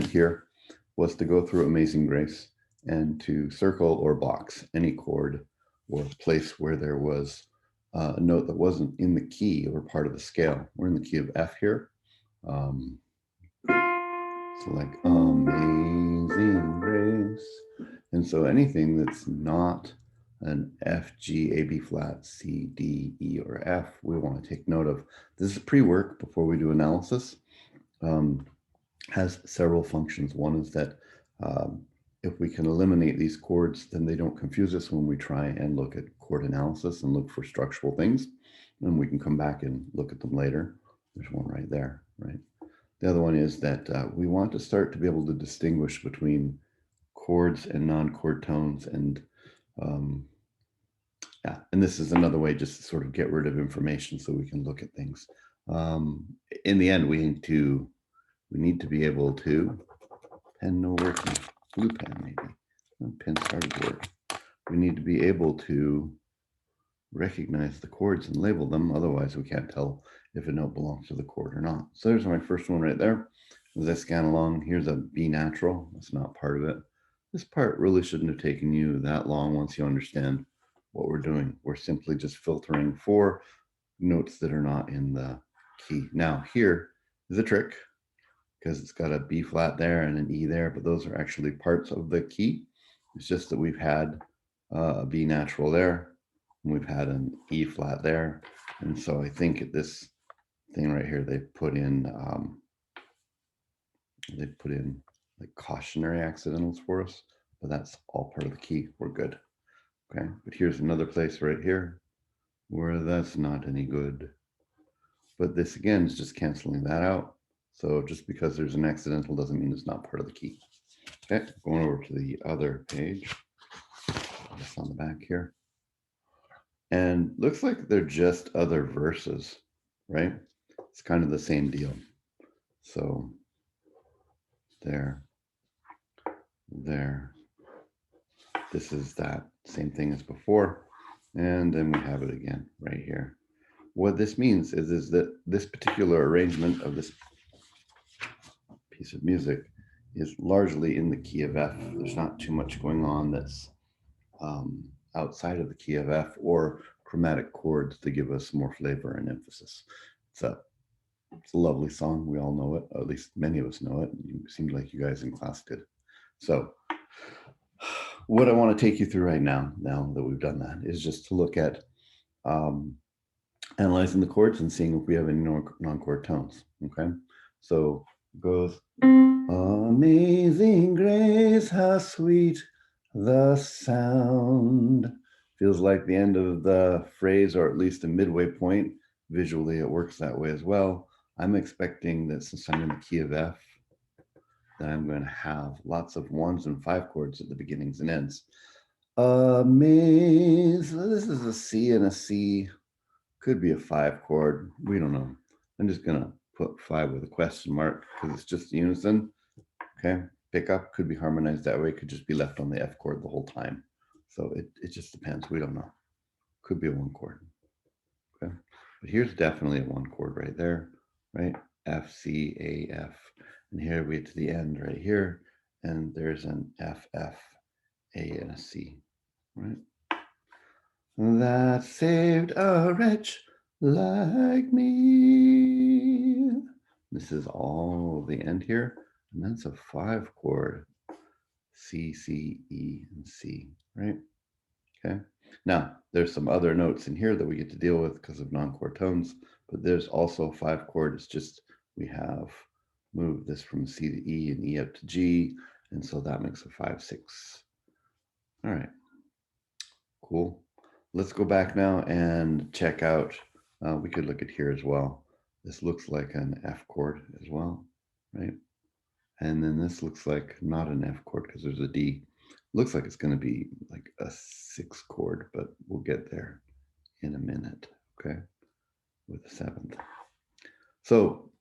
here was to go through Amazing Grace and to circle or box any chord or place where there was a note that wasn't in the key or part of the scale. We're in the key of F here. So like Amazing Grace. And so anything that's not an F, G, A, B flat, C, D, E, or F, we want to take note of. This is pre-work before we do analysis. Has several functions. One is that if we can eliminate these chords, then they don't confuse us when we try and look at chord analysis and look for structural things. And we can come back and look at them later. There's one right there, right? The other one is that we want to start to be able to distinguish between chords and non-chord tones. And yeah, and this is another way just to sort of get rid of information so we can look at things. In the end, we need to be able to, pen no working, blue pen maybe, pen started to work. We need to be able to recognize the chords and label them, otherwise we can't tell if a note belongs to the chord or not. So there's my first one right there. As I scan along, here's a B natural, that's not part of it. This part really shouldn't have taken you that long once you understand what we're doing. We're simply just filtering for notes that are not in the key. Now here is a trick, because it's got a B flat there and an E there, but those are actually parts of the key. It's just that we've had a B natural there, and we've had an E flat there. And so I think this thing right here, they put in like cautionary accidentals for us, but that's all part of the key. We're good. Okay, but here's another place right here where that's not any good. But this again is just canceling that out. So just because there's an accidental doesn't mean it's not part of the key. Okay, going over to the other page, just on the back here. And looks like they're just other verses, right? It's kind of the same deal. So there. This is that same thing as before. And then we have it again right here. What this means is that this particular arrangement of this piece of music is largely in the key of F. There's not too much going on that's outside of the key of F or chromatic chords to give us more flavor and emphasis. It's a lovely song. We all know it, or at least many of us know it. It seemed like you guys in class did. So what I want to take you through right now that we've done that, is just to look at analyzing the chords and seeing if we have any non-chord tones. Okay, so it goes, Amazing Grace, how sweet the sound. Feels like the end of the phrase, or at least a midway point. Visually, it works that way as well. I'm expecting that since I'm in the key of F, that I'm going to have lots of 1s and 5 chords at the beginnings and ends. This is a C and a C. Could be a 5 chord. We don't know. I'm just going to put 5 with a question mark because it's just unison. Okay. Pickup could be harmonized that way. Could just be left on the F chord the whole time. So it just depends. We don't know. Could be a 1 chord. Okay. But here's definitely a 1 chord right there, right? F, C, A, F. And here we get to the end right here. And there's an F, F, A, and a C, right? That saved a wretch like me. This is all the end here. And that's a 5 chord. C, C, E, and C, right? Okay. Now, there's some other notes in here that we get to deal with because of non-chord tones, but there's also a 5 chord. It's just we have moved this from C to E and E up to G, and so that makes a 5/6. All right. Cool. Let's go back now and check out. We could look at here as well. This looks like an F chord as well, right? And then this looks like not an F chord because there's a D. Looks like it's going to be like a 6 chord, but we'll get there in a minute, okay? With the 7th. So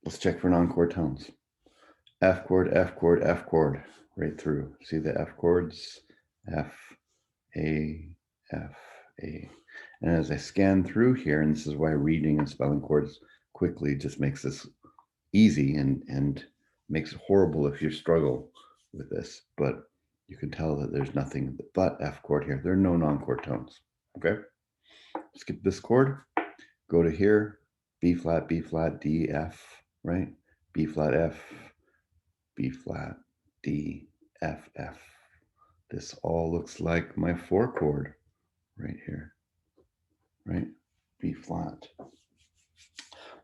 let's check for non-chord tones. F chord, F chord, F chord, right through. See the F chords? F, A, F, A. And as I scan through here, and this is why reading and spelling chords quickly just makes this easy and Makes it horrible if you struggle with this, but you can tell that there's nothing but F chord here. There are no non-chord tones, okay? Skip this chord, go to here, B flat, D, F, right? B flat, F, B flat, D, F, F. This all looks like my 4 chord right here, right? B flat.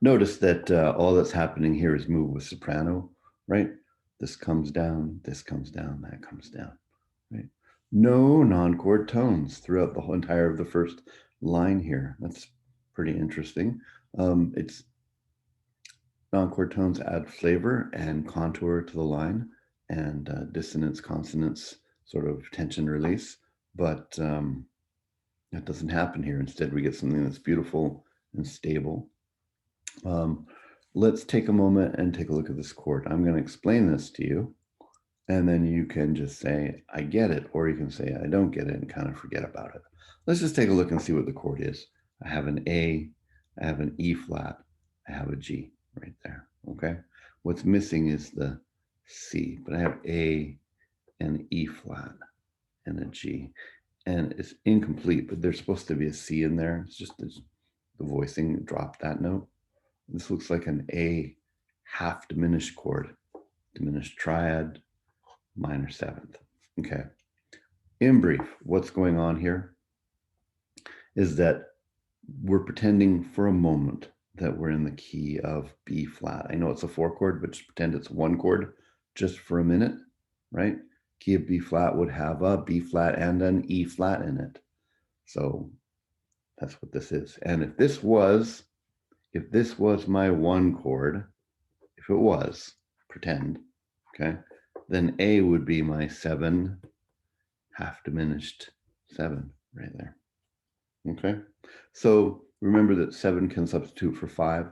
Notice that all that's happening here is move with soprano, right? This comes down, that comes down, right? No non-chord tones throughout the whole entire of the first line here. That's pretty interesting. It's non-chord tones add flavor and contour to the line, and dissonance, consonance, sort of tension release, but that doesn't happen here. Instead, we get something that's beautiful and stable. Let's take a moment and take a look at this chord. I'm going to explain this to you, and then you can just say, I get it, or you can say, I don't get it, and kind of forget about it. Let's just take a look and see what the chord is. I have an A, I have an E flat, I have a G right there, okay? What's missing is the C, but I have A and E flat and a G, and it's incomplete, but there's supposed to be a C in there. It's just the voicing dropped that note. This looks like an A half diminished chord, diminished triad, minor seventh. Okay. In brief, what's going on here is that we're pretending for a moment that we're in the key of B flat. I know it's a 4 chord, but just pretend it's 1 chord just for a minute, right? Key of B flat would have a B flat and an E flat in it. So that's what this is. And if this was my 1 chord, if it was, pretend, okay, then A would be my 7 half diminished 7 right there. Okay, so remember that 7 can substitute for 5.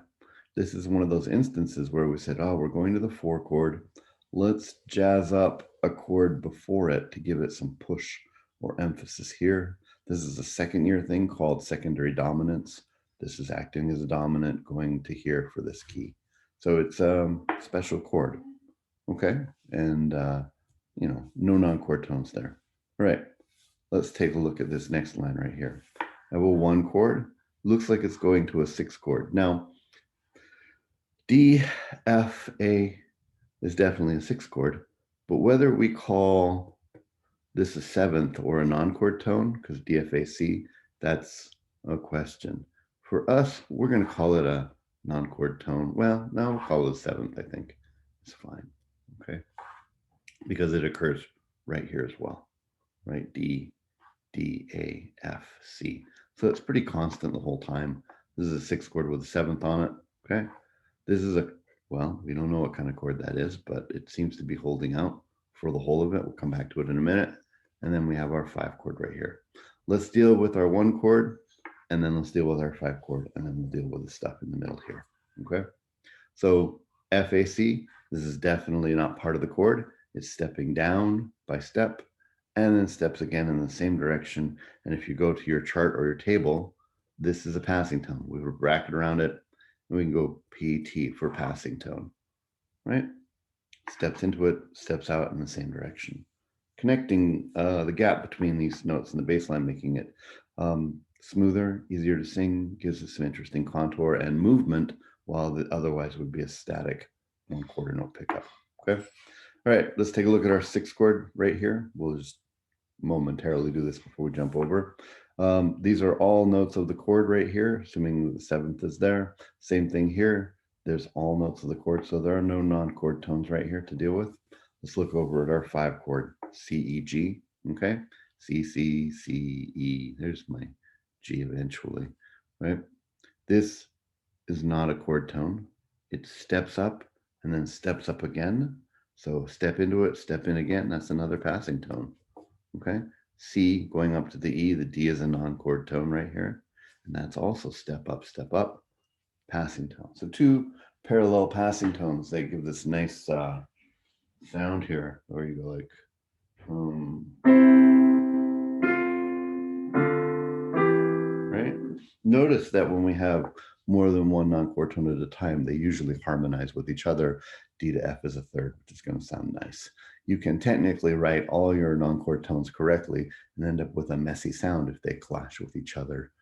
This is one of those instances where we said, oh, we're going to the 4 chord. Let's jazz up a chord before it to give it some push or emphasis here. This is a 2nd year thing called secondary dominance. This is acting as a dominant going to here for this key. So it's a special chord, okay? And, you know, no non-chord tones there. All right, let's take a look at this next line right here. I have a 1 chord, looks like it's going to a 6 chord. Now, D, F, A is definitely a 6 chord, but whether we call this a 7th or a non-chord tone, because D, F, A, C, that's a question. For us, we're going to call it a non-chord tone. Well, now we'll call it a 7th, I think. It's fine, okay? Because it occurs right here as well, right? D, D, A, F, C. So it's pretty constant the whole time. This is a 6th chord with a 7th on it, okay? This is a, well, we don't know what kind of chord that is, but it seems to be holding out for the whole of it. We'll come back to it in a minute. And then we have our 5 chord right here. Let's deal with our 1 chord, and then let's deal with our 5 chord, and then we'll deal with the stuff in the middle here, okay? So F, A, C, this is definitely not part of the chord. It's stepping down by step, and then steps again in the same direction. And if you go to your chart or your table, this is a passing tone. We have a bracket around it, and we can go PT for passing tone, right? Steps into it, steps out in the same direction. Connecting the gap between these notes and the bass line, making it smoother, easier to sing, gives us some interesting contour and movement, while the otherwise would be a static 1 quarter note pickup, okay? All right, let's take a look at our 6 chord right here. We'll just momentarily do this before we jump over. These are all notes of the chord right here, assuming the 7th is there. Same thing here. There's all notes of the chord, so there are no non-chord tones right here to deal with. Let's look over at our 5 chord, C, E, G, okay? C, C, C, E, there's my G eventually, right? This is not a chord tone. It steps up and then steps up again. So step into it, step in again, that's another passing tone, okay? C going up to the E, the D is a non-chord tone right here. And that's also step up, passing tone. So 2 parallel passing tones, they give this nice sound here, where you go like, right? Notice that when we have more than one non-chord tone at a time, they usually harmonize with each other. D to F is a third, which is going to sound nice. You can technically write all your non-chord tones correctly and end up with a messy sound if they clash with each other.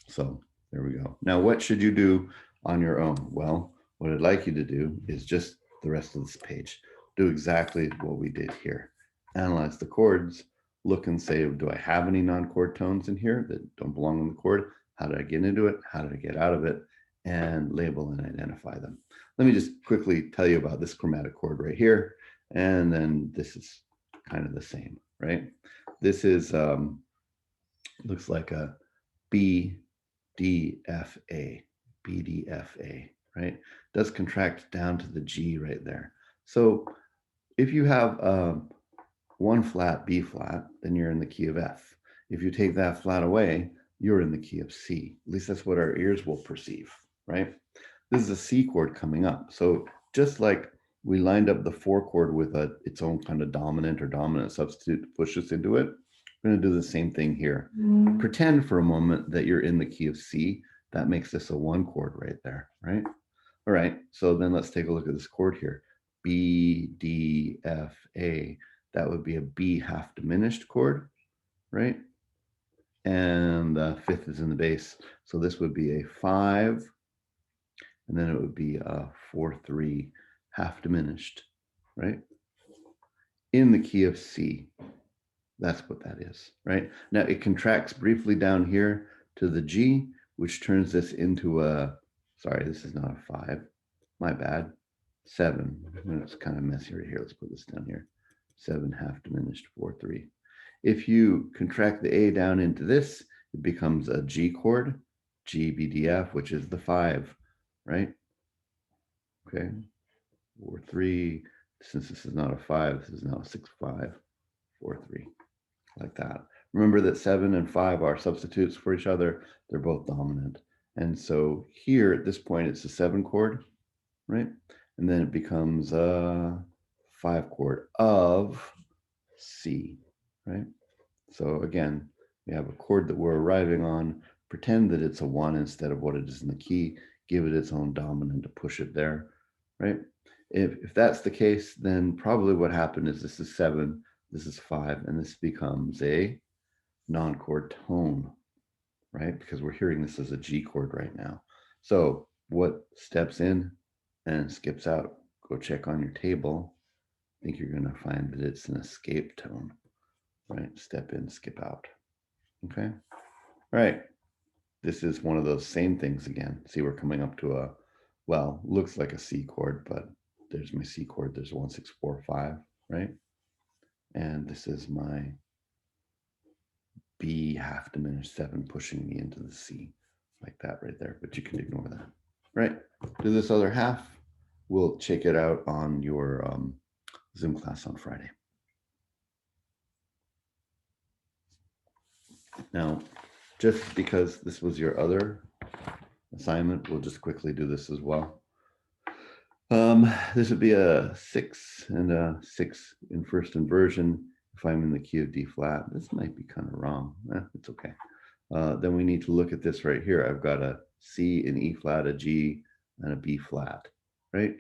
So there we go. Now, what should you do on your own? Well, what I'd like you to do is just the rest of this page. Do exactly what we did here. Analyze the chords, look and say, do I have any non-chord tones in here that don't belong in the chord? How did I get into it? How did I get out of it? And label and identify them. Let me just quickly tell you about this chromatic chord right here. And then this is kind of the same, right? This is, looks like a B, D, F, A, B, D, F, A, right? Does contract down to the G right there. So if you have one flat, B flat, then you're in the key of F. If you take that flat away, you're in the key of C. At least that's what our ears will perceive, right? This is a C chord coming up. So just like we lined up the 4 chord with its own kind of dominant or dominant substitute to push us into it, we're going to do the same thing here. Pretend for a moment that you're in the key of C. That makes this a 1 chord right there, right? All right, so then let's take a look at this chord here. B, D, F, A. That would be a B half diminished chord, right? And the 5th is in the bass. So this would be a 5, and then it would be a 4-3 half diminished, right? In the key of C. That's what that is, right? Now it contracts briefly down here to the G, which turns this into a, sorry, this is not a 5, my bad, 7. It's kind of messy right here. Let's put this down here. 7 half diminished, 4-3. If you contract the A down into this, it becomes a G chord, G, B, D, F, which is the 5, right? Okay, 4-3. Since this is not a 5, this is now a 6-5, 4-3, like that. Remember that 7 and 5 are substitutes for each other. They're both dominant. And so here at this point, it's a 7 chord, right? And then it becomes a 5 chord of C, right? So again, we have a chord that we're arriving on. Pretend that it's a 1 instead of what it is in the key. Give it its own dominant to push it there, right? If that's the case, then probably what happened is this is 7, this is 5, and this becomes a non-chord tone, right? Because we're hearing this as a G chord right now. So what steps in and skips out? Go check on your table. I think you're going to find that it's an escape tone, right? Step in, skip out. Okay. All right. This is one of those same things again. See, we're coming up to a, well, looks like a C chord, but there's my C chord. There's 1, 6, 4, 5, right? And this is my B half diminished 7 pushing me into the C, like that right there. But you can ignore that, right? Do this other half. We'll check it out on your Zoom class on Friday. Now, just because this was your other assignment, we'll just quickly do this as well. This would be a 6 and a 6 in first inversion. If I'm in the key of D flat, this might be kind of wrong. It's okay. Then we need to look at this right here. I've got a C, an E flat, a G, and a B flat, right?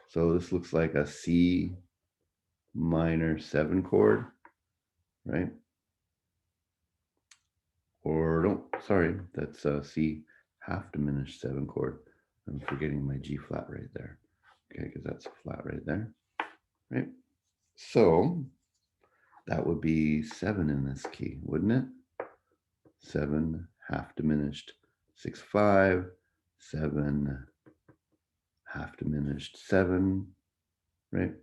So this looks like a C minor 7 chord, right? Or no, sorry, that's a C half diminished 7 chord. I'm forgetting my G flat right there. Okay, because that's a flat right there, right? So that would be 7 in this key, wouldn't it? 7 half diminished 6-5, 7 half diminished 7, right?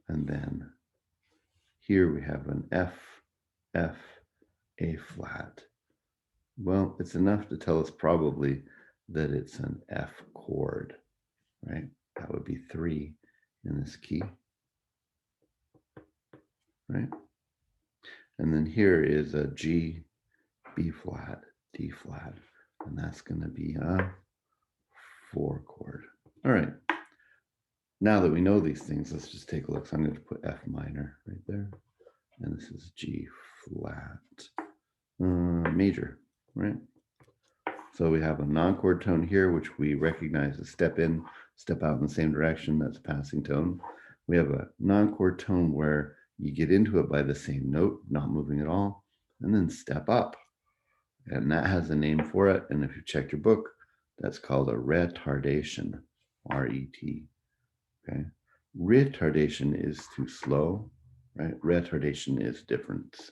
And then here we have an F, F, A flat. Well, it's enough to tell us probably that it's an F chord, right? That would be 3 in this key, right? And then here is a G, B flat, D flat, and that's going to be a 4 chord. All right. Now that we know these things, let's just take a look. So I'm going to put F minor right there, and this is G flat, major, right? So we have a non-chord tone here, which we recognize as step in, step out in the same direction. That's a passing tone. We have a non-chord tone where you get into it by the same note, not moving at all, and then step up. And that has a name for it. And if you check your book, that's called a retardation, R-E-T. Okay. Retardation is too slow, right? Retardation is difference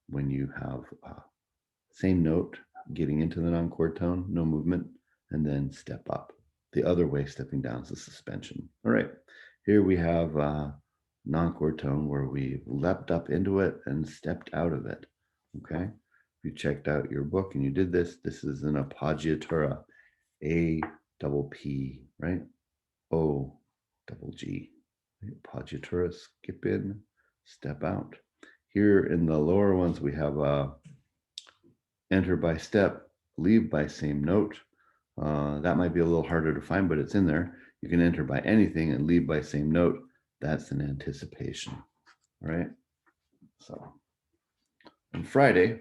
when you have same note getting into the non-chord tone, no movement, and then step up. The other way stepping down is a suspension. All right, here we have non-chord tone where we leapt up into it and stepped out of it. Okay, if you checked out your book and you did this, this is an appoggiatura, A double P, right? O double G. Appoggiatura, skip in, step out. Here in the lower ones, we have enter by step, leave by same note. That might be a little harder to find, but it's in there. You can enter by anything and leave by same note. That's an anticipation, right? So on Friday,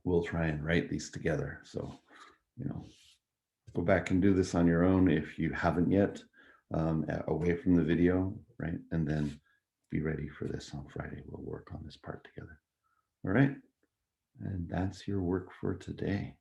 we'll try and write these together. So, go back and do this on your own if you haven't yet, away from the video, right? And then be ready for this on Friday. We'll work on this part together. All right. And that's your work for today.